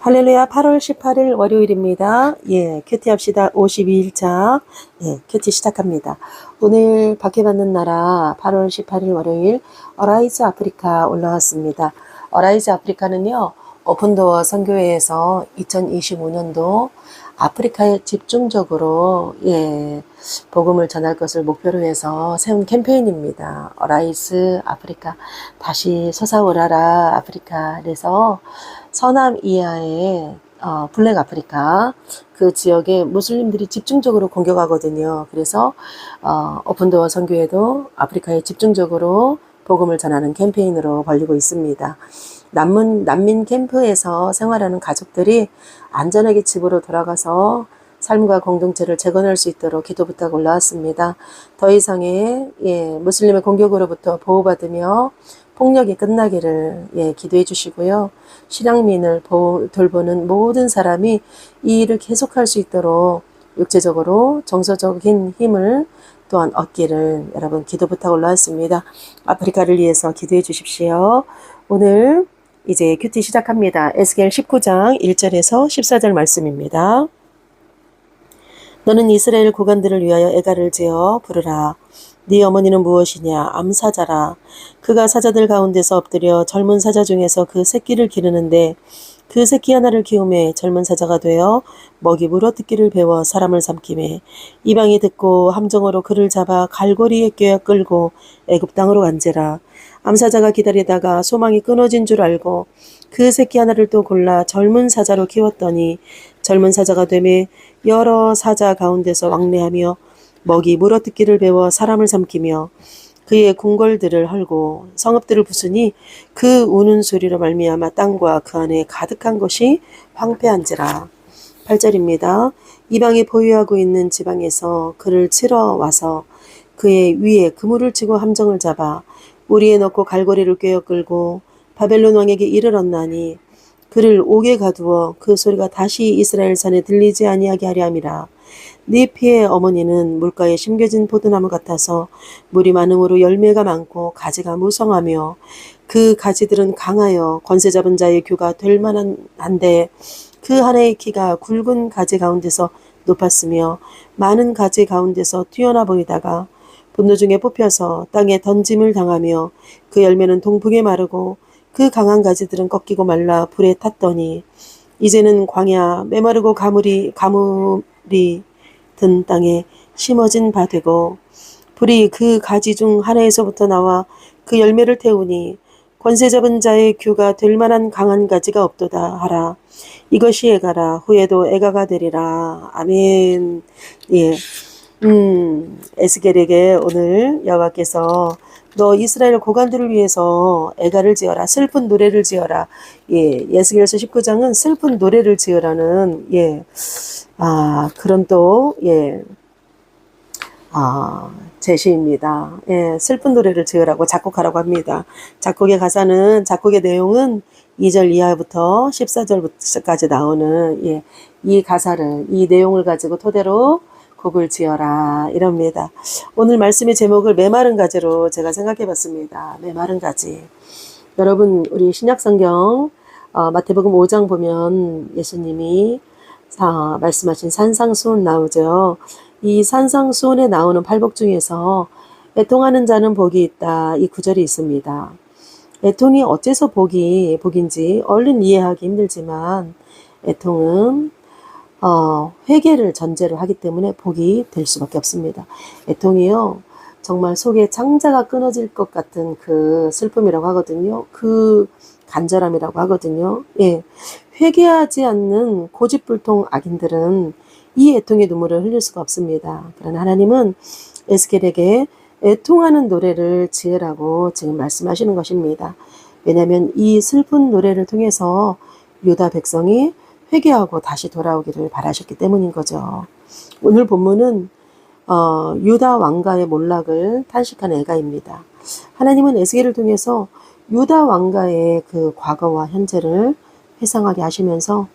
할렐루야. 8월 18일 월요일입니다. 큐티 합시다. 52일차. 큐티 시작합니다. 오늘 박해받는 나라 8월 18일 월요일 어라이즈 아프리카 올라왔습니다. 어라이즈 아프리카는요, 오픈도어 선교회에서 2025년도 아프리카에 집중적으로 복음을 전할 것을 목표로 해서 세운 캠페인입니다. 어라이즈 아프리카, 다시 솟아오라라 아프리카. 그래서 서남 이하의 블랙 아프리카 그 지역에 무슬림들이 집중적으로 공격하거든요. 그래서 오픈도어 선교회도 아프리카에 집중적으로 복음을 전하는 캠페인으로 벌리고 있습니다. 난민 캠프에서 생활하는 가족들이 안전하게 집으로 돌아가서 삶과 공동체를 재건할 수 있도록 기도 부탁 올라왔습니다. 더 이상의 무슬림의 공격으로부터 보호받으며 폭력이 끝나기를 기도해 주시고요. 실향민을 돌보는 모든 사람이 이 일을 계속할 수 있도록 육체적으로 정서적인 힘을 또한 얻기를 여러분 기도 부탁 올라왔습니다. 아프리카를 위해서 기도해 주십시오. 오늘 이제 큐티 시작합니다. 에스겔 19장 1절에서 14절 말씀입니다. 너는 이스라엘 고관들을 위하여 애가를 지어 부르라. 네 어머니는 무엇이냐? 암사자라. 그가 사자들 가운데서 엎드려 젊은 사자 중에서 그 새끼를 기르는데 그 새끼 하나를 키우매 젊은 사자가 되어 먹이 물어뜯기를 배워 사람을 삼키매 이방이 듣고 함정으로 그를 잡아 갈고리에 꿰어 끌고 애굽 땅으로 간지라. 암사자가 기다리다가 소망이 끊어진 줄 알고 그 새끼 하나를 또 골라 젊은 사자로 키웠더니 젊은 사자가 되매 여러 사자 가운데서 왕래하며 먹이 물어뜯기를 배워 사람을 삼키며 그의 궁궐들을 헐고 성읍들을 부수니 그 우는 소리로 말미암아 땅과 그 안에 가득한 것이 황폐한지라. 8절입니다. 이방이 보유하고 있는 지방에서 그를 치러 와서 그의 위에 그물을 치고 함정을 잡아 우리에 넣고 갈고리를 꿰어 끌고 바벨론 왕에게 이르렀나니 그를 옥에 가두어 그 소리가 다시 이스라엘 산에 들리지 아니하게 하려 함이라. 네 피의 어머니는 물가에 심겨진 포도나무 같아서 물이 많음으로 열매가 많고 가지가 무성하며 그 가지들은 강하여 권세 잡은 자의 규가 될 만한데 그 하나의 키가 굵은 가지 가운데서 높았으며 많은 가지 가운데서 뛰어나 보이다가 분노 중에 뽑혀서 땅에 던짐을 당하며 그 열매는 동풍에 마르고 그 강한 가지들은 꺾이고 말라 불에 탔더니 이제는 광야 메마르고 가물이 든 땅에 심어진 바 되고 불이 그 가지 중 하나에서부터 나와 그 열매를 태우니 권세 잡은 자의 규가 될 만한 강한 가지가 없도다 하라. 이것이 애가라. 후에도 애가가 되리라. 아멘. 에스겔에게 오늘 여호와께서 너 이스라엘 고관들을 위해서 애가를 지어라. 슬픈 노래를 지어라. 에스겔서 19장은 슬픈 노래를 지으라는 그런 또 제시입니다. 슬픈 노래를 지으라고 작곡하라고 합니다. 작곡의 내용은 2절 이하부터 14절까지 나오는 이 가사를, 이 내용을 가지고 토대로 곡을 지어라 이럽니다. 오늘 말씀의 제목을 메마른 가지로 제가 생각해 봤습니다. 메마른 가지. 여러분, 우리 신약성경 마태복음 5장 보면 예수님이 말씀하신 산상수훈 나오죠. 이 산상수훈에 나오는 팔복 중에서 애통하는 자는 복이 있다. 이 구절이 있습니다. 애통이 어째서 복인지 얼른 이해하기 힘들지만 애통은 회개를 전제로 하기 때문에 복이 될 수밖에 없습니다. 애통이요, 정말 속에 창자가 끊어질 것 같은 그 슬픔이라고 하거든요. 그 간절함이라고 하거든요. 회개하지 않는 고집불통 악인들은 이 애통의 눈물을 흘릴 수가 없습니다. 그러나 하나님은 에스겔에게 애통하는 노래를 지으라고 지금 말씀하시는 것입니다. 왜냐하면 이 슬픈 노래를 통해서 유다 백성이 회개하고 다시 돌아오기를 바라셨기 때문인 거죠. 오늘 본문은 유다 왕가의 몰락을 탄식한 애가입니다. 하나님은 에스겔을 통해서 유다 왕가의 그 과거와 현재를 회상하게 하시면서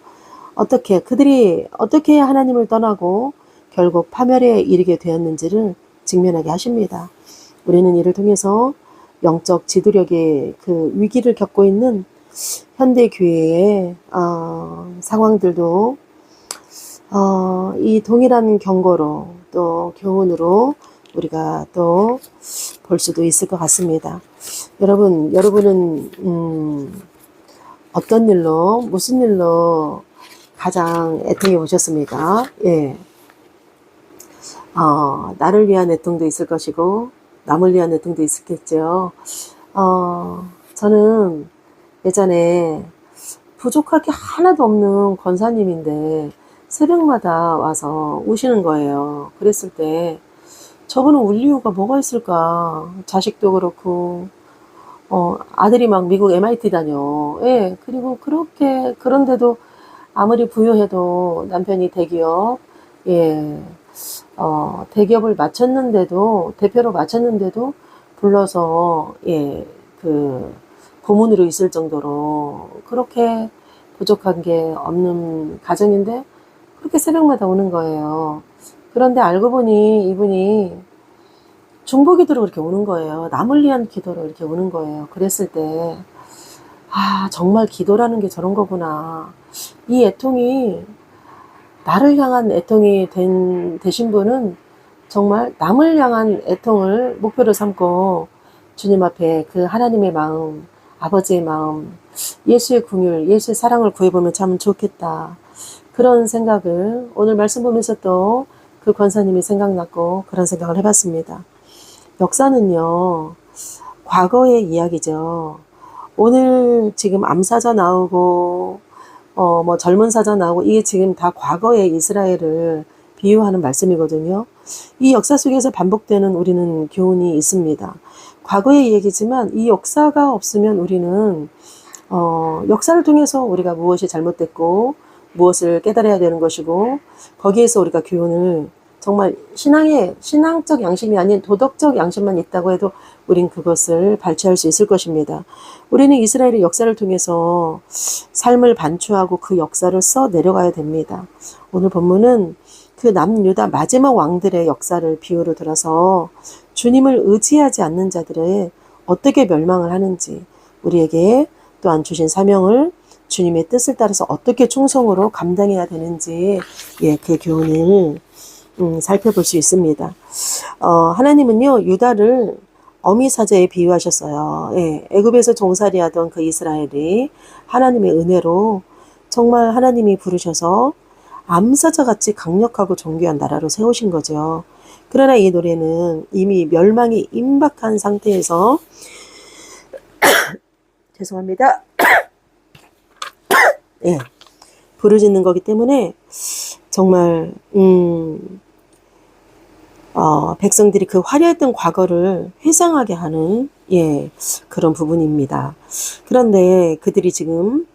그들이 어떻게 하나님을 떠나고 결국 파멸에 이르게 되었는지를 직면하게 하십니다. 우리는 이를 통해서 영적 지도력의 그 위기를 겪고 있는 현대 교회의 상황들도 이 동일한 경고로 또 교훈으로 우리가 또 볼 수도 있을 것 같습니다. 여러분은 어떤 일로, 무슨 일로 가장 애통해 보셨습니까? 예. 나를 위한 애통도 있을 것이고, 남을 위한 애통도 있었겠죠. 저는 예전에 부족할 게 하나도 없는 권사님인데, 새벽마다 와서 우시는 거예요. 그랬을 때, 저분은 울 이유가 뭐가 있을까? 자식도 그렇고, 아들이 막 미국 MIT 다녀. 예, 그리고 그런데도 아무리 부유해도 남편이 대기업, 예, 대기업을 마쳤는데도, 대표로 마쳤는데도 불러서, 예, 고문으로 있을 정도로 그렇게 부족한 게 없는 가정인데, 그렇게 새벽마다 오는 거예요. 그런데 알고 보니 이분이 중보기도로 그렇게 오는 거예요. 남을 위한 기도로 이렇게 오는 거예요. 그랬을 때, 정말 기도라는 게 저런 거구나. 이 애통이, 나를 향한 애통이 되신 분은 정말 남을 향한 애통을 목표로 삼고 주님 앞에 그 하나님의 마음, 아버지의 마음, 예수의 긍휼, 예수의 사랑을 구해보면 참 좋겠다. 그런 생각을 오늘 말씀 보면서 또 그 권사님이 생각났고 그런 생각을 해봤습니다. 역사는요, 과거의 이야기죠. 오늘 지금 암사자 나오고, 젊은 사자 나오고, 이게 지금 다 과거의 이스라엘을 비유하는 말씀이거든요. 이 역사 속에서 반복되는 우리는 교훈이 있습니다. 과거의 얘기지만 이 역사가 없으면 우리는, 역사를 통해서 우리가 무엇이 잘못됐고, 무엇을 깨달아야 되는 것이고, 거기에서 우리가 교훈을 정말 신앙적 양심이 아닌 도덕적 양심만 있다고 해도 우린 그것을 발췌할 수 있을 것입니다. 우리는 이스라엘의 역사를 통해서 삶을 반추하고 그 역사를 써 내려가야 됩니다. 오늘 본문은 그 남유다 마지막 왕들의 역사를 비유로 들어서 주님을 의지하지 않는 자들의 어떻게 멸망을 하는지, 우리에게 또한 주신 사명을 주님의 뜻을 따라서 어떻게 충성으로 감당해야 되는지, 예, 그 교훈을 살펴볼 수 있습니다. 하나님은요, 유다를 어미사자에 비유하셨어요. 예, 애굽에서 종살이하던 그 이스라엘이 하나님의 은혜로 정말 하나님이 부르셔서 암사자같이 강력하고 존귀한 나라로 세우신 거죠. 그러나 이 노래는 이미 멸망이 임박한 상태에서 죄송합니다. 예, 부르짖는 거기 때문에 정말 백성들이 그 화려했던 과거를 회상하게 하는, 예, 그런 부분입니다. 그런데 그들이 지금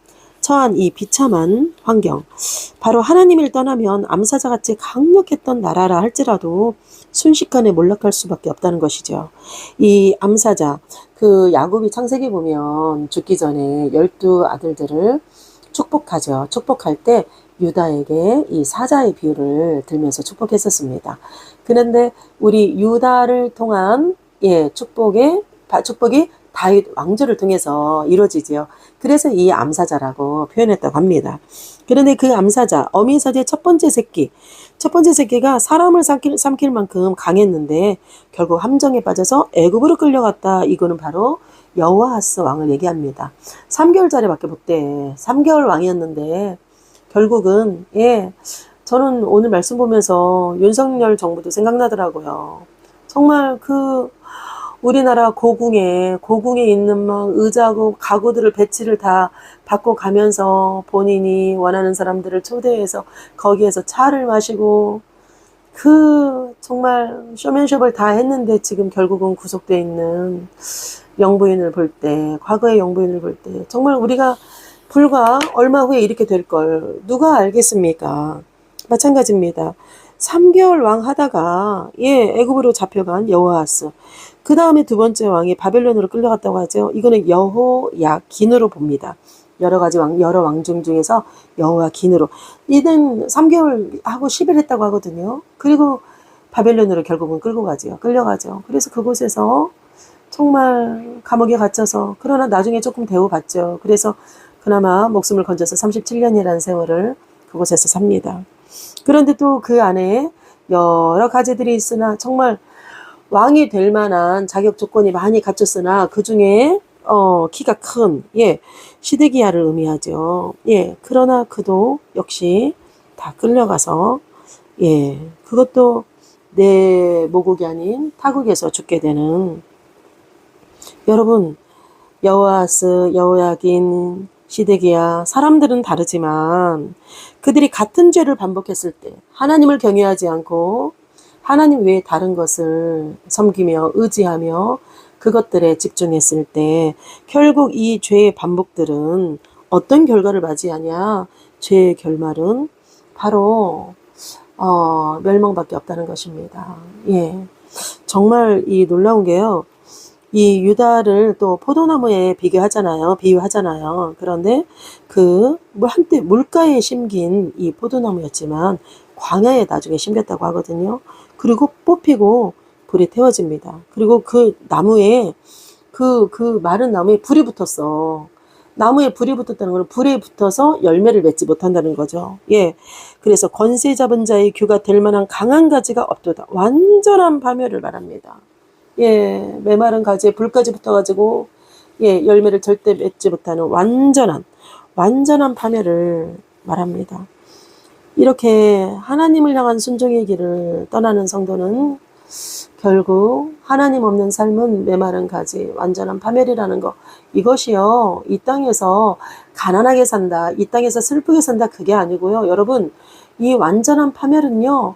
처한 이 비참한 환경, 바로 하나님을 떠나면 암사자같이 강력했던 나라라 할지라도 순식간에 몰락할 수밖에 없다는 것이죠. 이 암사자, 그 야곱이 창세기 보면 죽기 전에 12 아들들을 축복하죠. 축복할 때 유다에게 이 사자의 비유를 들면서 축복했었습니다. 그런데 우리 유다를 통한, 예, 축복이 다윗 왕조를 통해서 이루어지지요. 그래서 이 암사자라고 표현했다고 합니다. 그런데 그 암사자, 어미사자의 첫 번째 새끼가 사람을 삼킬 만큼 강했는데 결국 함정에 빠져서 애굽으로 끌려갔다. 이거는 바로 여호아하스 왕을 얘기합니다. 3개월짜리밖에 못 돼. 3개월 왕이었는데 결국은, 예, 저는 오늘 말씀 보면서 윤석열 정부도 생각나더라고요. 정말 우리나라 고궁에 있는 막 의자고 가구들을 배치를 다 받고 가면서 본인이 원하는 사람들을 초대해서 거기에서 차를 마시고 정말 쇼맨숍을 다 했는데 지금 결국은 구속돼 있는 영부인을 볼 때, 과거의 영부인을 볼 때 정말 우리가 불과 얼마 후에 이렇게 될 걸 누가 알겠습니까? 마찬가지입니다. 3개월 왕 하다가, 예, 애굽으로 잡혀간 여호아하스. 그 다음에 두 번째 왕이 바벨론으로 끌려갔다고 하죠. 이거는 여호야긴으로 봅니다. 여러 왕중 중에서 여호야긴으로. 이는 3개월 하고 10일 했다고 하거든요. 그리고 바벨론으로 결국은 끌려가죠. 그래서 그곳에서 정말 감옥에 갇혀서, 그러나 나중에 조금 대우받죠. 그래서 그나마 목숨을 건져서 37년이라는 세월을 그곳에서 삽니다. 그런데 또 그 안에 여러 가지들이 있으나 정말 왕이 될 만한 자격 조건이 많이 갖췄으나 그 중에 키가 큰 시드기야를 의미하죠. 그러나 그도 역시 다 끌려가서 그것도 내 모국이 아닌 타국에서 죽게 되는, 여러분, 여호아스, 여호야긴, 시드기야, 사람들은 다르지만 그들이 같은 죄를 반복했을 때 하나님을 경외하지 않고 하나님 외에 다른 것을 섬기며 의지하며 그것들에 집중했을 때 결국 이 죄의 반복들은 어떤 결과를 맞이하냐? 죄의 결말은 바로 멸망밖에 없다는 것입니다. 정말 이 놀라운 게요. 이 유다를 또 포도나무에 비유하잖아요. 그런데 한때 물가에 심긴 이 포도나무였지만 광야에 나중에 심겼다고 하거든요. 그리고 뽑히고 불에 태워집니다. 그리고 그 나무에 그 마른 나무에 불이 붙었어. 나무에 불이 붙었다는 건 불에 붙어서 열매를 맺지 못한다는 거죠. 그래서 권세 잡은 자의 규가 될 만한 강한 가지가 없도다. 완전한 파멸을 말합니다. 메마른 가지에 불까지 붙어가지고 열매를 절대 맺지 못하는 완전한 파멸을 말합니다. 이렇게 하나님을 향한 순종의 길을 떠나는 성도는 결국 하나님 없는 삶은 메마른 가지, 완전한 파멸이라는 거, 이것이요 이 땅에서 가난하게 산다, 이 땅에서 슬프게 산다, 그게 아니고요. 여러분, 이 완전한 파멸은요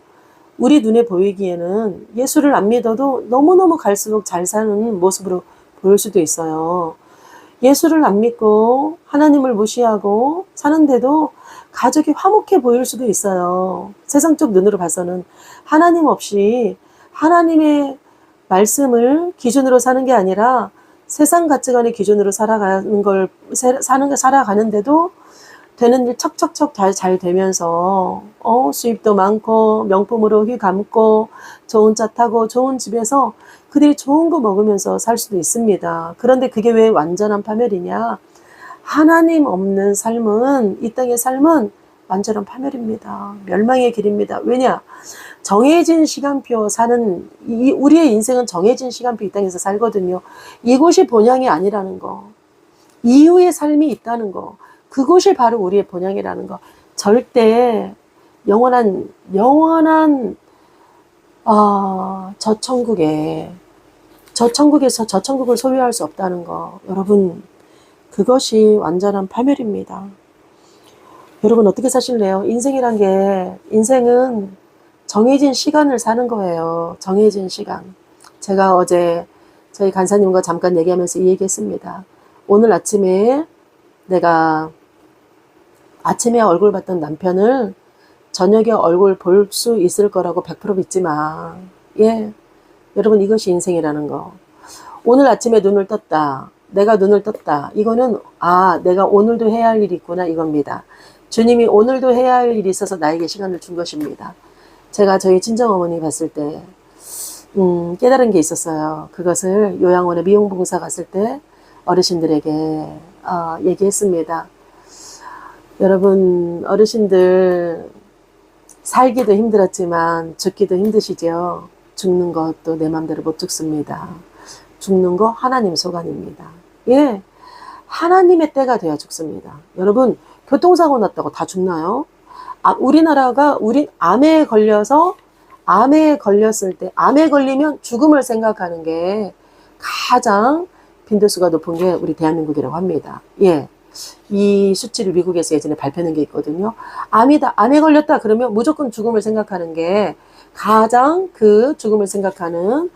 우리 눈에 보이기에는 예수를 안 믿어도 너무너무 갈수록 잘 사는 모습으로 보일 수도 있어요. 예수를 안 믿고 하나님을 무시하고 사는데도 가족이 화목해 보일 수도 있어요. 세상적 눈으로 봐서는. 하나님 없이 하나님의 말씀을 기준으로 사는 게 아니라 세상 가치관의 기준으로 살아가는데도 되는 일 척척척 잘 되면서 수입도 많고 명품으로 휘감고 좋은 차 타고 좋은 집에서 그들이 좋은 거 먹으면서 살 수도 있습니다. 그런데 그게 왜 완전한 파멸이냐? 하나님 없는 삶은, 이 땅의 삶은 완전한 파멸입니다. 멸망의 길입니다. 왜냐? 정해진 시간표 사는, 우리의 인생은 정해진 시간표 이 땅에서 살거든요. 이곳이 본향이 아니라는 거, 이후의 삶이 있다는 거, 그곳이 바로 우리의 본향이라는 거, 절대 영원한 저천국에서 저천국을 소유할 수 없다는 거, 여러분, 그것이 완전한 파멸입니다. 여러분 어떻게 사실래요? 인생은 정해진 시간을 사는 거예요. 정해진 시간. 제가 어제 저희 간사님과 잠깐 얘기하면서 이 얘기했습니다. 오늘 아침에 내가 아침에 얼굴 봤던 남편을 저녁에 얼굴 볼 수 있을 거라고 100% 믿지 마. 여러분, 이것이 인생이라는 거. 오늘 아침에 눈을 떴다. 내가 눈을 떴다. 이거는 내가 오늘도 해야 할 일이 있구나, 이겁니다. 주님이 오늘도 해야 할 일이 있어서 나에게 시간을 준 것입니다. 제가 저희 친정어머니 봤을 때 깨달은 게 있었어요. 그것을 요양원에 미용봉사 갔을 때 어르신들에게 얘기했습니다. 여러분, 어르신들 살기도 힘들었지만 죽기도 힘드시죠. 죽는 것도 내 맘대로 못 죽습니다. 죽는 거 하나님 소관입니다. 하나님의 때가 돼야 죽습니다. 여러분, 교통사고 났다고 다 죽나요? 우리나라가 암에 걸렸을 때, 암에 걸리면 죽음을 생각하는 게 가장 빈도수가 높은 게 우리 대한민국이라고 합니다. 이 수치를 미국에서 예전에 발표한 게 있거든요. 암에 걸렸다 그러면 무조건 죽음을 생각하는 게 가장 그 죽음을 생각하는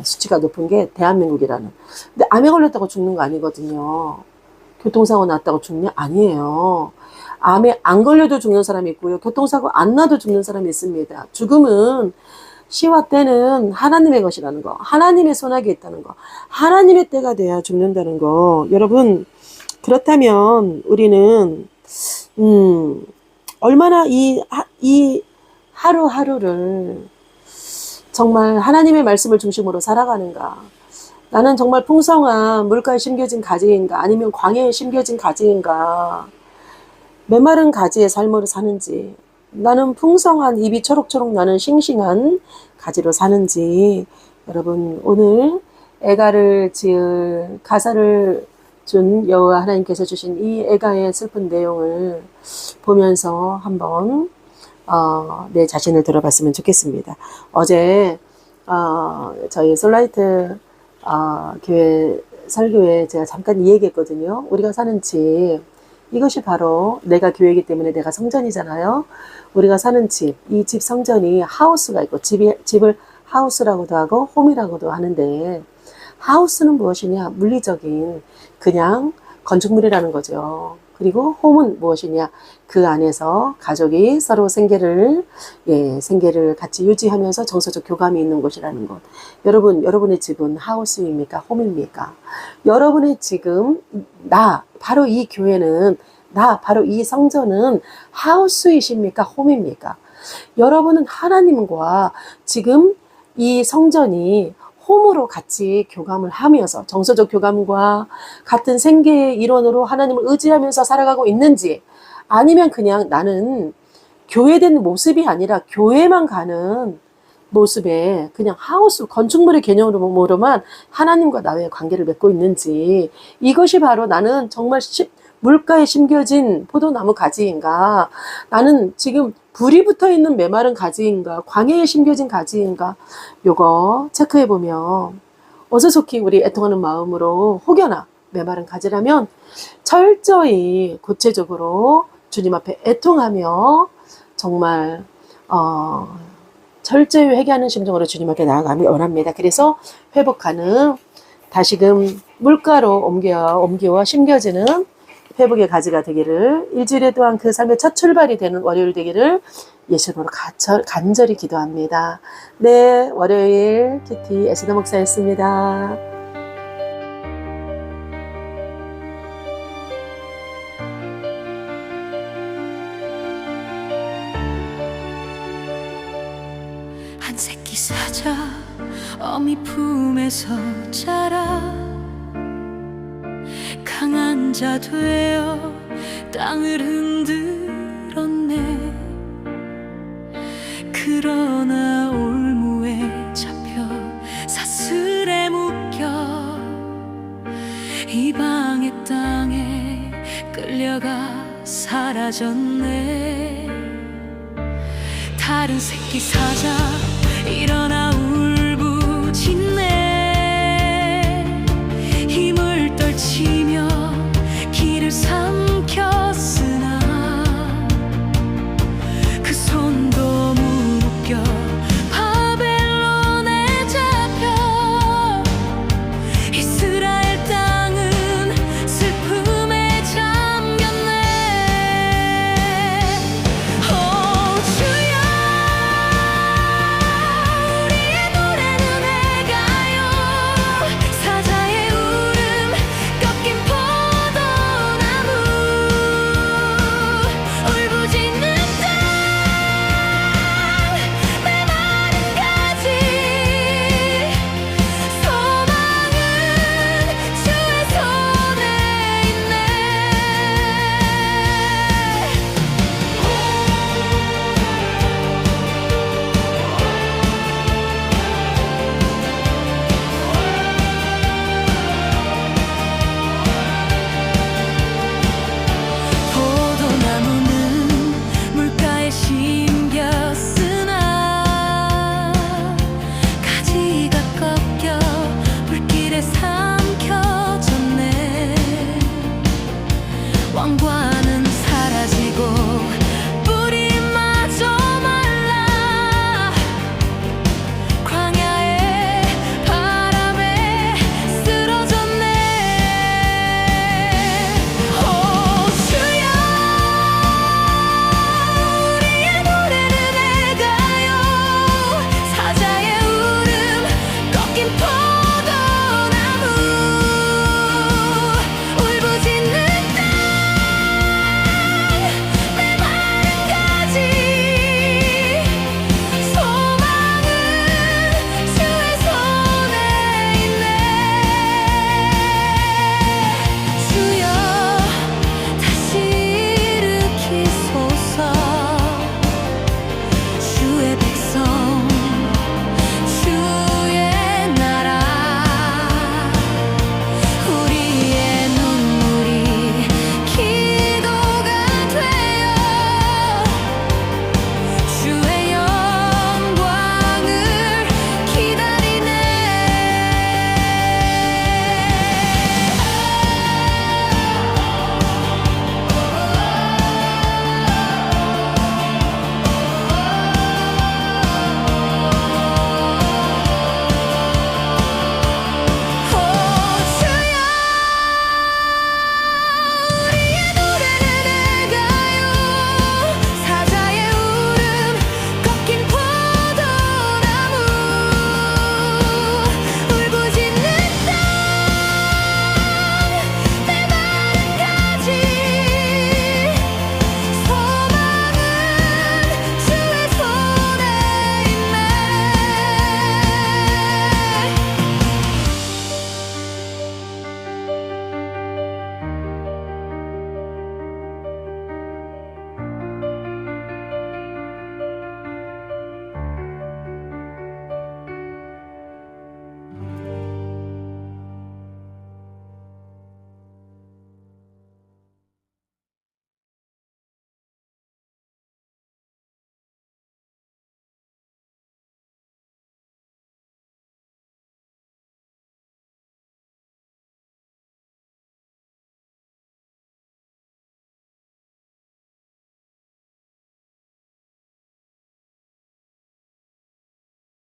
수치가 높은 게 대한민국이라는. 근데 암에 걸렸다고 죽는 거 아니거든요. 교통사고 났다고 죽냐? 아니에요. 암에 안 걸려도 죽는 사람이 있고요. 교통사고 안 나도 죽는 사람이 있습니다. 죽음은 시와 때는 하나님의 것이라는 거, 하나님의 손아귀에 있다는 거, 하나님의 때가 돼야 죽는다는 거. 여러분, 그렇다면 우리는 얼마나 이 하루하루를 정말 하나님의 말씀을 중심으로 살아가는가. 나는 정말 풍성한 물가에 심겨진 가지인가 아니면 광야에 심겨진 가지인가, 메마른 가지의 삶으로 사는지, 나는 풍성한 잎이 초록초록 나는 싱싱한 가지로 사는지, 여러분 오늘 애가를 지을 가사를 준 여호와 하나님께서 주신 이 애가의 슬픈 내용을 보면서 한번 내 자신을 돌아봤으면 좋겠습니다. 어제 저희 솔라이트 교회 설교에 제가 잠깐 이 얘기했거든요. 우리가 사는 집, 이것이 바로 내가 교회이기 때문에 내가 성전이잖아요. 우리가 사는 집, 이 집 성전이 하우스가 있고, 집을 하우스라고도 하고 홈이라고도 하는데, 하우스는 무엇이냐? 물리적인 그냥 건축물이라는 거죠. 그리고 홈은 무엇이냐? 그 안에서 가족이 서로 생계를 같이 유지하면서 정서적 교감이 있는 곳이라는 것. 여러분의 집은 하우스입니까? 홈입니까? 여러분의 지금 바로 이 교회는, 바로 이 성전은 하우스이십니까? 홈입니까? 여러분은 하나님과 지금 이 성전이 홈으로 같이 교감을 하면서 정서적 교감과 같은 생계의 일원으로 하나님을 의지하면서 살아가고 있는지, 아니면 그냥 나는 교회된 모습이 아니라 교회만 가는 모습에 그냥 하우스, 건축물의 개념으로만 하나님과 나의 관계를 맺고 있는지, 이것이 바로 나는 정말 물가에 심겨진 포도나무 가지인가, 나는 지금 불이 붙어있는 메마른 가지인가, 광야에 심겨진 가지인가, 요거 체크해보면 어서속히 우리 애통하는 마음으로 혹여나 메마른 가지라면 철저히 구체적으로 주님 앞에 애통하며 정말 철저히 회개하는 심정으로 주님 앞에 나아가기 원합니다. 그래서 회복하는, 다시금 물가로 옮기와 심겨지는 회복의 가지가 되기를, 일주일에 또한 그 삶의 첫 출발이 되는 월요일 되기를 예수님으로 간절히 기도합니다. 네, 월요일 키티 에스더 목사였습니다. 한 새끼 사자 어미 품에서 자라 강한 자 되어 땅을 흔들었네. 그러나 올무에 잡혀 사슬에 묶여 이방의 땅에 끌려가 사라졌네. 다른 새끼 사자 일어나